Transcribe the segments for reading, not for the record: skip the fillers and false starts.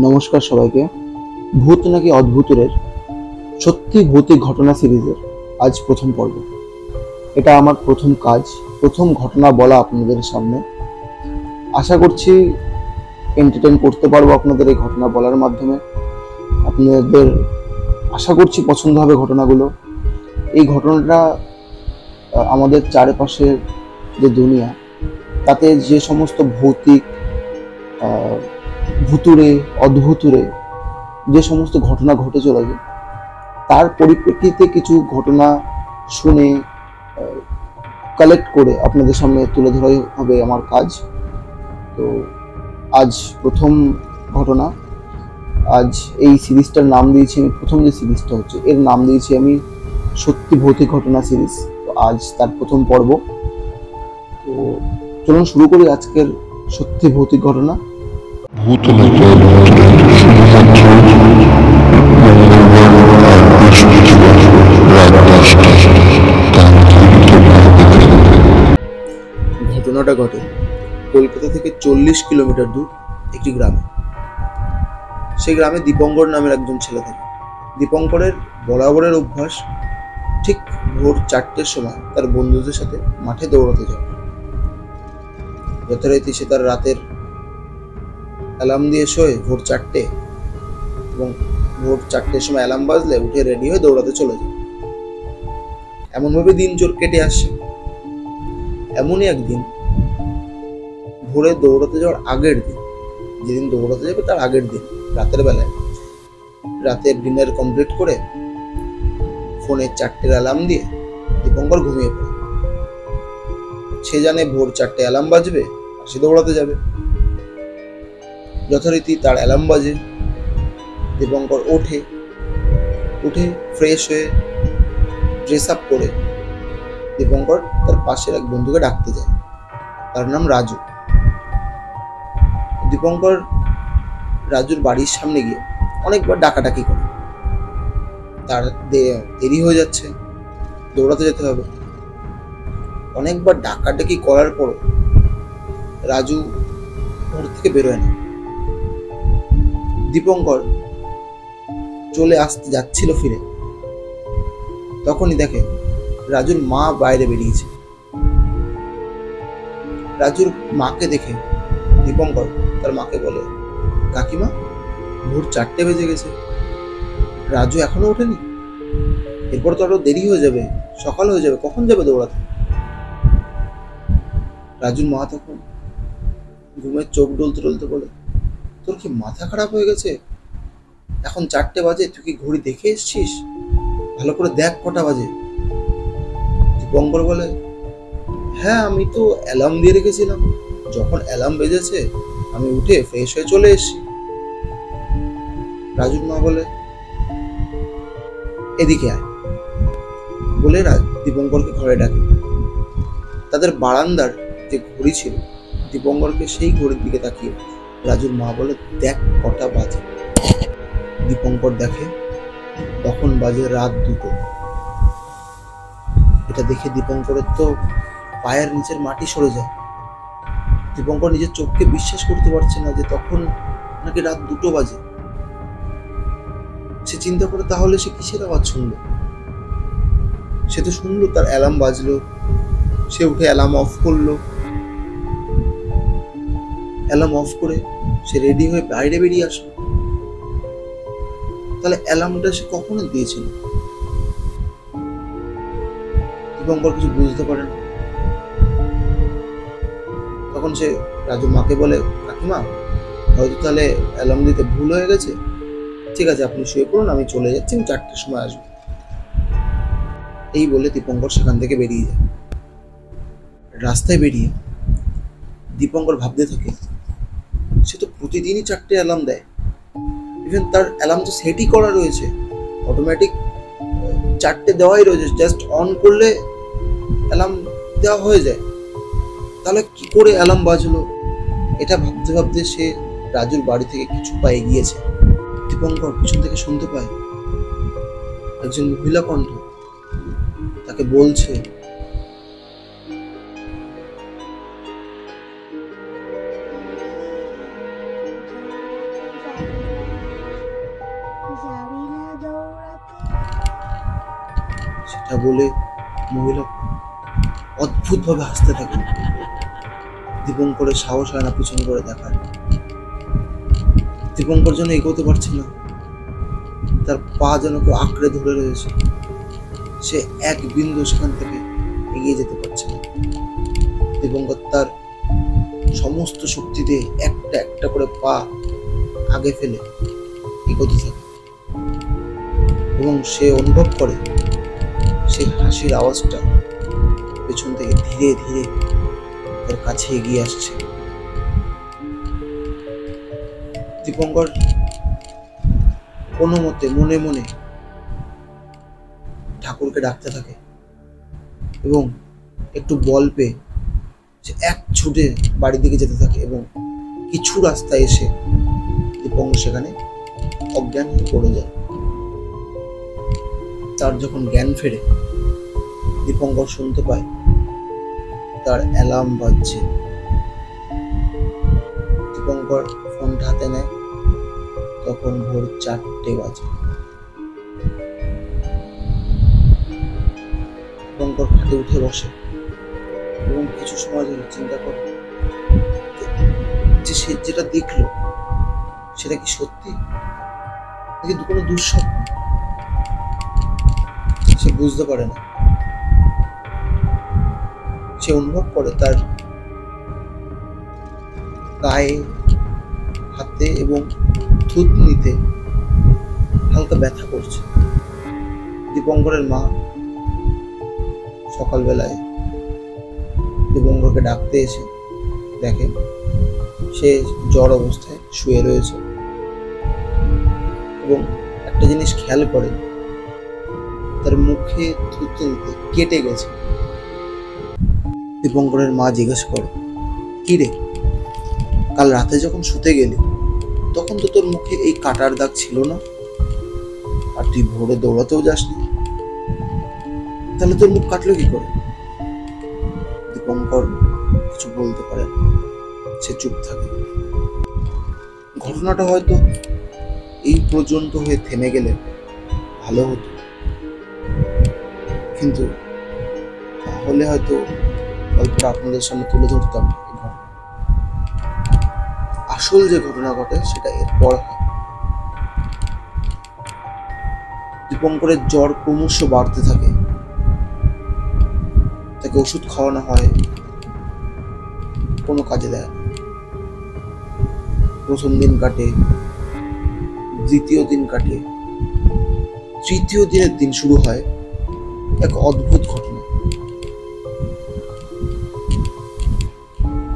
নমস্কার সবাইকে। ভূত নাকি অদ্ভুতের সত্যি ভৌতিক ঘটনা সিরিজের আজ প্রথম পর্ব। এটা আমার প্রথম কাজ, প্রথম ঘটনা বলা আপনাদের সামনে। আশা করছি এন্টারটেইন করতে পারবো আপনাদের এই ঘটনা বলার মাধ্যমে। আপনাদের আশা করছি পছন্দ হবে ঘটনাগুলো। এই ঘটনাটা আমাদের চারপাশের যে দুনিয়া, তাতে যে সমস্ত ভৌতিক, ভুতুড়ে, অদ্ভুতুড়ে যে সমস্ত ঘটনা ঘটে চলেছে, তার পরিপ্রেক্ষিতে কিছু ঘটনা শুনে কালেক্ট করে আপনাদের সামনে তুলে ধরাই হবে আমার কাজ। তো আজ প্রথম ঘটনা। আজ এই সিরিজটার নাম দিয়েছি আমি, প্রথম যে সিরিজটা হচ্ছে এর নাম দিয়েছি আমি সত্যি ভৌতিক ঘটনা সিরিজ। তো আজ তার প্রথম পর্ব। তো চলুন শুরু করি আজকের সত্যি ভৌতিক ঘটনা। ভূত নাকি অদ্ভুতের শুধুমাত্র মঙ্গলবার আর বৃহস্পতিবার রাত 10টায় তান্ত্রিক দেখে। ঘটনাটা ঘটে কলকাতা থেকে 40 কিলোমিটার দূর একটি গ্রামে। সেই গ্রামে দীপঙ্কর নামের একজন ছেলে থাকে। দীপঙ্করের বরাবরের অভ্যাস ঠিক ভোর 4টের সময় তার বন্ধুদের সাথে মাঠে দৌড়াতে যায়। যথারীতি সে তার রাতের অ্যালার্ম দিয়ে শোয় ভোর 4টে, এবং ভোর 4টের সময় অ্যালার্ম বাজলে উঠে রেডি হয়ে দৌড়াতে চলে যায়। এমনভাবে দিন জোর কেটে আসছে। এমনই একদিন ভোরে দৌড়াতে যাওয়ার আগের দিন, যেদিন দৌড়াতে যাবে তার আগের দিন রাতের বেলায়, রাতের ডিনার কমপ্লিট করে ফোনে 4টের অ্যালার্ম দিয়ে দীপঙ্কর ঘুমিয়ে পড়ে। সে জানে ভোর 4টে অ্যালার্ম বাজবে আর সে দৌড়াতে যাবে। যথারীতি তার অ্যালার্ম বাজে, দীপঙ্কর উঠে ফ্রেশ হয়ে ড্রেস আপ করে দীপঙ্কর তার পাশের এক বন্ধুকে ডাকতে যায়। তার নাম রাজু। দীপঙ্কর রাজুর বাড়ির সামনে গিয়ে অনেকবার ডাকাডাকি করে। তার দেরি হয়ে যাচ্ছে, দৌড়াতে যেতে হবে। অনেকবার ডাকাডাকি করার পরও রাজু ঘর থেকে বেরোয় না। দীপঙ্কর চলে আসতে যাচ্ছিল ফিরে, তখনই দেখে রাজুর মা বাইরে বেরিয়েছে। রাজুর মাকে দেখে দীপঙ্কর তার মাকে বলে, কাকিমা, ভোর 4টে বেজে গেছে, রাজু এখনো ওঠেনি, এরপর তো আরো দেরি হয়ে যাবে, সকাল হয়ে যাবে, কখন যাবে দৌড়াতে? রাজুর মা তখন ঘুমের চোখ ডলতে ডলতে বলে, তোর কি মাথা খারাপ হয়ে গেছে? এখন 4টে বাজে, তুই কি ঘড়ি দেখে এসছিস? ভালো করে দেখ কটা বাজে। দীপঙ্কর বলে, হ্যাঁ, আমি তো অ্যালার্ম দিয়ে রেখেছিলাম, যখন অ্যালার্ম বেজেছে আমি উঠে ফ্রেশ হয়ে চলে এসেছি। রাজুর মা বলে, এদিকে আয় বলে দীপঙ্করকে ঘরে ডাকে। তাদের বারান্দার যে ঘড়ি ছিল, দীপঙ্করকে সেই ঘড়ির দিকে তাকিয়ে রাজুর মা বলে, দেখ কটা বাজে। দীপঙ্কর দেখে তখন বাজে রাত 2টো। এটা দেখে দীপঙ্করের তো পায়ের নিচের মাটি সরে যায়। দীপঙ্কর নিজের চোখকে বিশ্বাস করতে পারছে না যে তখন নাকি রাত 2টো বাজে। সে চিন্তা করে, তাহলে সে কিসের আওয়াজ শুনলো? সে তো শুনলো তার অ্যালার্ম বাজলো, সে উঠে অ্যালার্ম অফ করলো। অ্যালার্ম অফ করে সে রেডি হয়ে বাইরে বেরিয়ে আসলো। তাহলে অ্যালার্মটা সে কখনো দিয়েছিল? দীপঙ্কর কিছু বুঝতে পারে না। তখন সে রাজুর মাকে বলে, কাকিমা, হয়তো তাহলে অ্যালার্ম দিতে ভুল হয়ে গেছে, ঠিক আছে আপনি শুয়ে পড়ুন, আমি চলে যাচ্ছি, আমি 4টের সময় আসবো। এই বলে দীপঙ্কর সেখান থেকে বেরিয়ে যায়। রাস্তায় বেরিয়ে দীপঙ্কর ভাবতে থাকে, সে তো প্রতিদিনই 4টে অ্যালার্ম দেয়, ইভেন তার অ্যালার্ম তো সেটই করা রয়েছে, অটোমেটিক 4টে দেওয়াই রয়েছে, জাস্ট অন করলে অ্যালার্ম দেওয়া হয়ে যায়, তাহলে কি করে অ্যালার্ম বাজলো? এটা ভাবতে ভাবতে সে রাজুর বাড়ি থেকে কিছু পা এগিয়েছে। দীপঙ্কর পিছন থেকে শুনতে পায় একজন মহিলা কণ্ঠ তাকে বলছে, এটা বলে মহিলা অদ্ভুতভাবে হাসতে থাকে। দীপঙ্করের সাহস হয় না পিছন করে দেখার। দীপঙ্কর যেন এগোতে পারছে না, তার পা যেন কেউ আঁকড়ে ধরে রয়েছে। সে এক বিন্দু সেখান থেকে এগিয়ে যেতে পারছে না। দীপঙ্কর তার সমস্ত শক্তি দিয়ে একটা একটা করে পা আগে ফেলে এগোতে থাকে এবং সে অনুভব করে সেই হাসির আওয়াজটা পেছন থেকে ধীরে ধীরে তার কাছে এগিয়ে আসছে। দীপঙ্কর কোনো মতে মনে মনে ঠাকুরকে ডাকতে থাকে এবং একটু বল পেয়ে সে এক ছুটে বাড়ির দিকে যেতে থাকে এবং কিছু রাস্তায় এসে দীপঙ্কর সেখানে অজ্ঞান হয়ে পড়ে যায়। তার যখন জ্ঞান ফেরে, দীপঙ্কর শুনতে পায় তার অ্যালার্ম বাজছে। দীপঙ্কর ফোনটা হাতে নেয়, তখন ভোর 4টে বাজে। দীপঙ্কর খাটে উঠে বসে এবং কিছু সময় ধরে চিন্তা করে যে সে যেটা দেখলো সেটা কি সত্যি নাকি কোনো দুঃস্বপ্ন। সে বুঝতে পারে না। সে অনুভব করে তার গায়ে, হাতে এবং থুতনিতে হালকা ব্যথা করছে। দীপঙ্করের মা সকালবেলায় দীপঙ্করকে ডাকতে এসে দেখে সে জ্বর অবস্থায় শুয়ে রয়েছে এবং একটা জিনিস খেয়াল করে, তার মুখে থুতনিতে কেটে গেছে। দীপঙ্করের মা জিজ্ঞেস করে, কি রে, কাল রাতে যখন শুতে গেলি তখন তো তোর মুখে এই কাটার দাগ ছিল না, আর তুই ভোরে দৌড়াতেও যাসনি, তাহলে তোর মুখ কাটলো কি করে? দীপঙ্কর কিছু বলতে পারে না, সে চুপ থাকে। ঘটনাটা হয়তো এই পর্যন্ত হয়ে থেমে গেলে ভালো হতো, কিন্তু তাহলে হয়তো গল্পটা আপনাদের সামনে তুলে ধরতাম। আসল যে ঘটনা ঘটে সেটা এরপর হয়। দীপঙ্করের জ্বর ক্রমশ বাড়তে থাকে, তাকে ওষুধ খাওয়ানো হয়, কোনো কাজে দেয় না। প্রথম দিন কাটে, দ্বিতীয় দিন কাটে, তৃতীয় দিনের দিন শুরু হয় এক অদ্ভুত ঘটনা।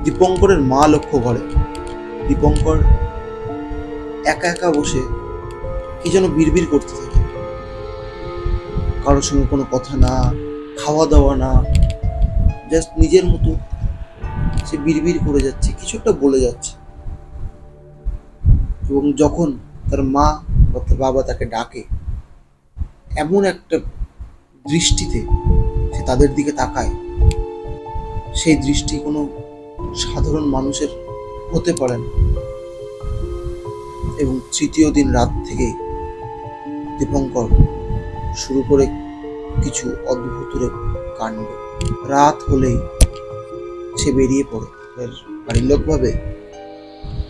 দীপঙ্করের মা লক্ষ্য করে দীপঙ্কর একা একা বসে কি যেন বিড়বিড় করতে থাকে। কারোর সঙ্গে কোনো কথা না, খাওয়া দাওয়া না, জাস্ট নিজের মতো সে বিড়বিড় করে যাচ্ছে, কিছু একটা বলে যাচ্ছে। এবং যখন তার মা বা তার বাবা তাকে ডাকে, এমন একটা দৃষ্টিতে সে তাদের দিকে তাকায়, সেই দৃষ্টি কোনো সাধারণ মানুষের হতে পারে না। এবং তৃতীয় দিন রাত থেকে দীপঙ্কর শুরু করে কিছু অদ্ভুত কাণ্ড। রাত হলেই সে বেরিয়ে পড়ে। বাড়ির লোক ভাবে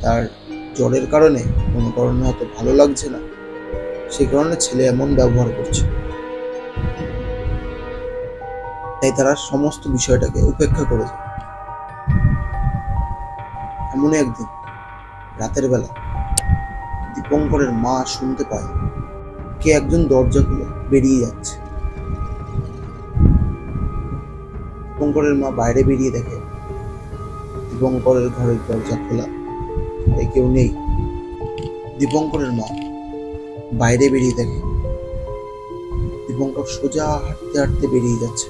তার জ্বরের কারণে, কোনো কারণে হয়তো ভালো লাগছে না, সেই কারণে ছেলে এমন ব্যবহার করছে। তাই তারা সমস্ত বিষয়টাকে উপেক্ষা করে যায়। এমন একদিন রাতের বেলা দীপঙ্করের মা শুনতে পায় কে একজন দরজা খুলে বেরিয়ে যাচ্ছে। দীপঙ্করের মা বাইরে বেরিয়ে দেখে দীপঙ্করের ঘরের দরজা খোলা, তাই কেউ নেই। দীপঙ্করের মা বাইরে বেরিয়ে দেখে দীপঙ্কর সোজা হাঁটতে হাঁটতে বেরিয়ে যাচ্ছে।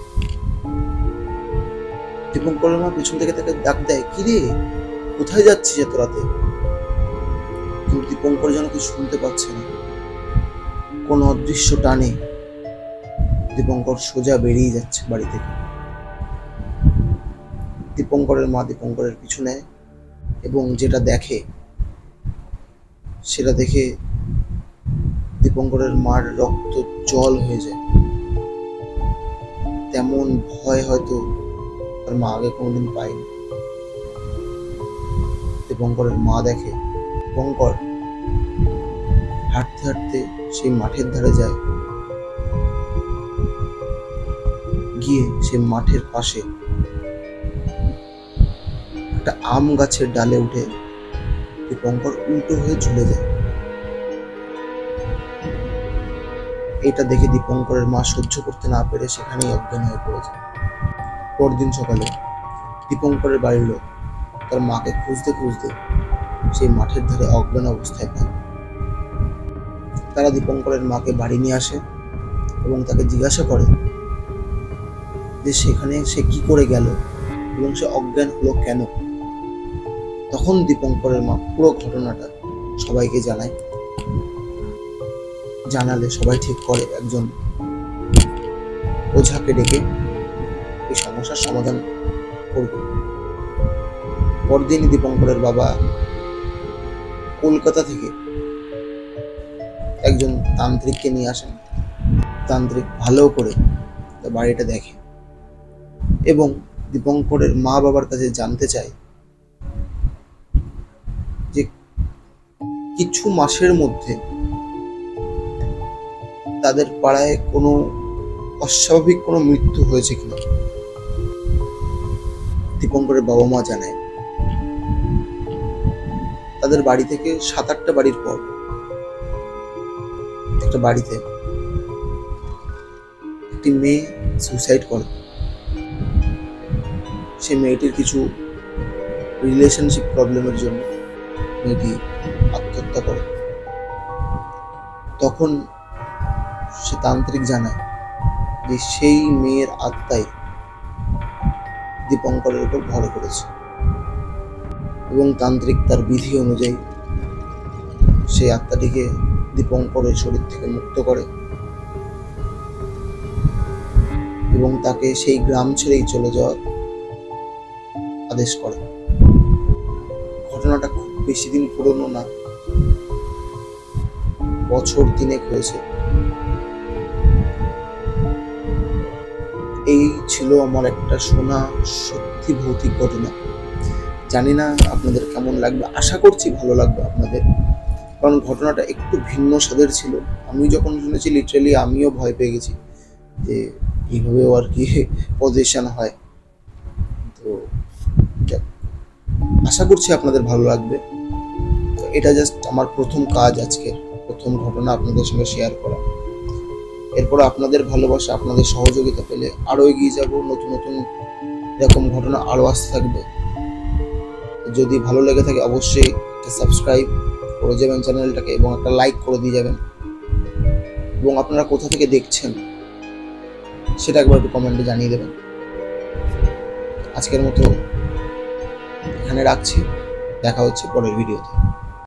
দীপঙ্করের মা পেছন থেকে তাকে ডাক দেয়, কি রে, কোথায় যাচ্ছিস এত রাতে? কিন্তু দীপঙ্কর যেন কিছু শুনতে পাচ্ছে না। কোন অদৃশ্য টানে দীপঙ্কর সোজা বেরিয়ে যাচ্ছে বাড়ি থেকে। দীপঙ্করের মা দীপঙ্করের পিছু নেয় এবং যেটা দেখে সেটা দেখে দীপঙ্করের মার রক্ত জল হয়ে যায়। তেমন ভয় হয়তো তার মা আগে কোনোদিন পায়নি। দীপঙ্করের মা দেখে দীপঙ্কর হাঁটতে হাঁটতে সেই মাঠের ধারে যায়, গিয়ে সে মাঠের পাশে একটা আম গাছের ডালে উঠে দীপঙ্কর উল্টো হয়ে ঝুলে যায়। এটা দেখে দীপঙ্করের মা সহ্য করতে না পেরে সেখানেই অজ্ঞান হয়ে পড়ে যায়। পরদিন সকালে দীপঙ্করের বাড়ির লোক তার মাকে খুঁজতে খুঁজতে সেই মাঠের ধারে অজ্ঞান অবস্থায় পায়। তারা দীপঙ্করের মাকে বাড়ি নিয়ে আসে এবং তাকে জিজ্ঞাসা করে যে সেখানে সে কি করে গেল এবং সে অজ্ঞান হলো কেন। তখন দীপঙ্করের মা পুরো ঘটনাটা সবাইকে জানায়। জানালে সবাই ঠিক করে একজন ওঝাকে ডেকে এই সমস্যার সমাধান করবে। পরদিনই দীপঙ্করের বাবা কলকাতা থেকে একজন তান্ত্রিককে নিয়ে আসেন। তান্ত্রিক ভালো করে বাড়িটা দেখে এবং দীপঙ্করের মা বাবার কাছে জানতে চায় যে কিছু মাসের মধ্যে তাদের পাড়ায় কোনো অস্বাভাবিক কোনো মৃত্যু হয়েছে কিনা। দীপঙ্করের বাবা মা জানায় তাদের বাড়ি থেকে 7-8টা বাড়ির পর একটা বাড়িতে একটি মেয়ে সুইসাইড করে। সে মেয়েটির কিছু রিলেশনশিপ প্রবলেমের জন্য মেয়েটি আত্মহত্যা করে। তখন সে তান্ত্রিক জানায় যে সেই মেয়ের আত্মাই দীপঙ্করের উপর ভর করেছে এবং তান্ত্রিক তার বিধি অনুযায়ী সেই আত্মাটিকে দীপঙ্করের শরীর থেকে মুক্ত করে এবং তাকে সেই গ্রাম ছেড়েই চলে যাওয়ার আদেশ করে। ঘটনাটা খুব বেশি দিন পুরনো না, বছর 3 হয়েছে। এই ছিল আমার একটা শোনা সত্যি ভৌতিক ঘটনা। জানি না আপনাদের কেমন লাগবে, আশা করছি ভালো লাগবে আপনাদের, কারণ ঘটনাটা একটু ভিন্ন স্বাদের ছিল। আমি যখন শুনেছি লিটারালি আমিও ভয় পেয়ে গেছি যে এইভাবেও আর কি পজিশন হয়। তো আশা করছি আপনাদের ভালো লাগবে। তো এটা জাস্ট আমার প্রথম কাজ, আজকে প্রথম ঘটনা আপনাদের সঙ্গে শেয়ার করা। এরপর আপনাদের ভালোবাসা, আপনাদের সহযোগিতা পেলে আরও এগিয়ে যাব, নতুন নতুন এরকম ঘটনা আরও আসতে থাকবে। যদি ভালো লেগে থাকে অবশ্যই একটা সাবস্ক্রাইব করে যাবেন চ্যানেলটাকে এবং একটা লাইক করে দিয়ে যাবেন, এবং আপনারা কোথা থেকে দেখছেন সেটা একবার একটু কমেন্টে জানিয়ে দেবেন। আজকের মতো এখানে রাখছি, দেখা হচ্ছে পরের ভিডিওতে।